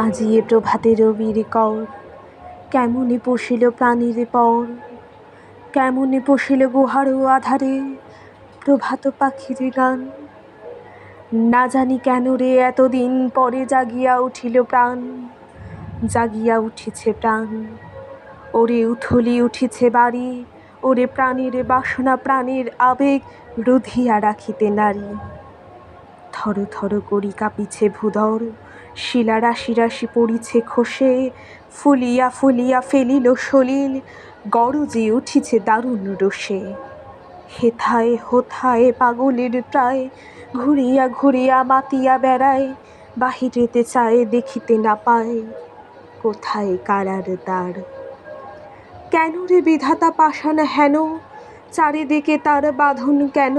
আজিয়ে প্রভাতে রবির কর, কেমনে পশিল প্রাণীর পর, কেমনে পশিল গুহার আধারে প্রভাত পাখির গান। না জানি কেন রে এতদিন পরে জাগিয়া উঠিল প্রাণ, জাগিয়া উঠিছে প্রাণ। ওরে উথলি উঠিছে বাড়ি, ওরে প্রাণীর বাসনা প্রাণের আবেগ রুধিয়া রাখিতে নারী। থর থর করি কাঁপিছে ভূধর, শিলা রাশি রাশি পড়িছে খসে, ফুলিয়া ফুলিয়া ফেলিল সলিল, গরজে উঠিছে দারুণ রোষে। হেথায় হোথায় পাগলের প্রায়, ঘুরিয়া ঘুরিয়া মাতিয়া বেড়ায়, বাহিরেতে চায় দেখিতে না পায়, কোথায় কারার দ্বার। কেন রে বিধাতা পাষাণ হেন, চারিদিকে তার বাঁধন কেন?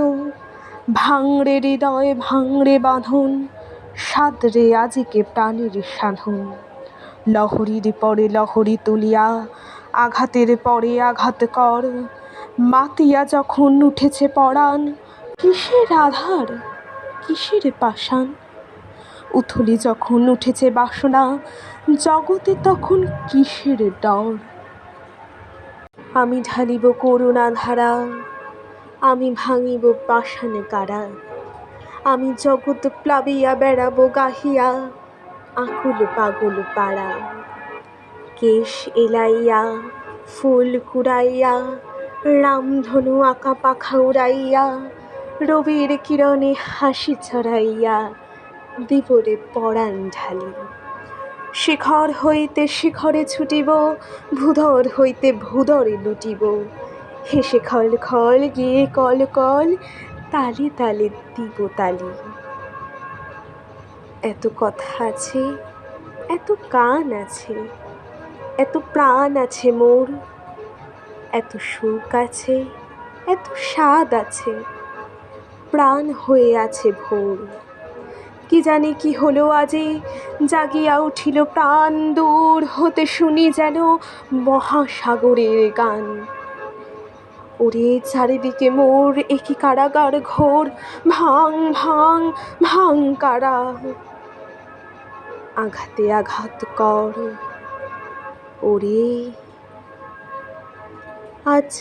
ভাঙড়ে হৃদয় ভাঙড়ে বাঁধন, সাদরে আজিকে প্রাণের সাধন। লহরীর পরে লহরী তুলিয়া, আঘাতের পরে আঘাত কর। মাতিয়া যখন উঠেছে পরাণ, কিসের আধার কিসের পাষাণ। উথলি যখন উঠেছে বাসনা, জগতে তখন কিসের ডর। আমি ঢালিব করুণা ধারা, আমি ভাঙিব পাষাণ কারা। আমি জগৎ প্লাবিয়া বেড়াবো গাহিয়া, আকুল পাগল পাড়া। কেশ এলাইয়া ফুল কুড়াইয়া, রামধনু আঁকা পাখা উড়াইয়া, রবির কিরণে হাসি ছড়াইয়া দিব রে পরাণ ঢালি। শিখর হইতে শিখরে ছুটিব, ভূধর হইতে ভূধরে লুটিব। হেসে খল খল গিয়ে কল কল, তালে তালে দিব তালি। এত কথা আছে, এত গান আছে, এত প্রাণ আছে মোর, এত সুখ আছে, এত স্বাদ আছে, প্রাণ হয়ে আছে ভোর। কি জানি কি হলো আজি, জাগিয়া উঠিল প্রাণ, দূর হতে শুনি যেন মহাসাগরের গান। ওরে চারিদিকে মোর একই কারাগার ঘোর, ভাঙ ভাঙ ভাঙ কারা। আঘাতে আঘাত কর ওরে, আজ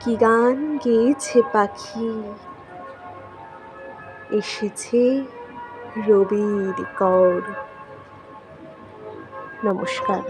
কি গান গেয়েছে পাখি, এসেছে রবির কর। নমস্কার।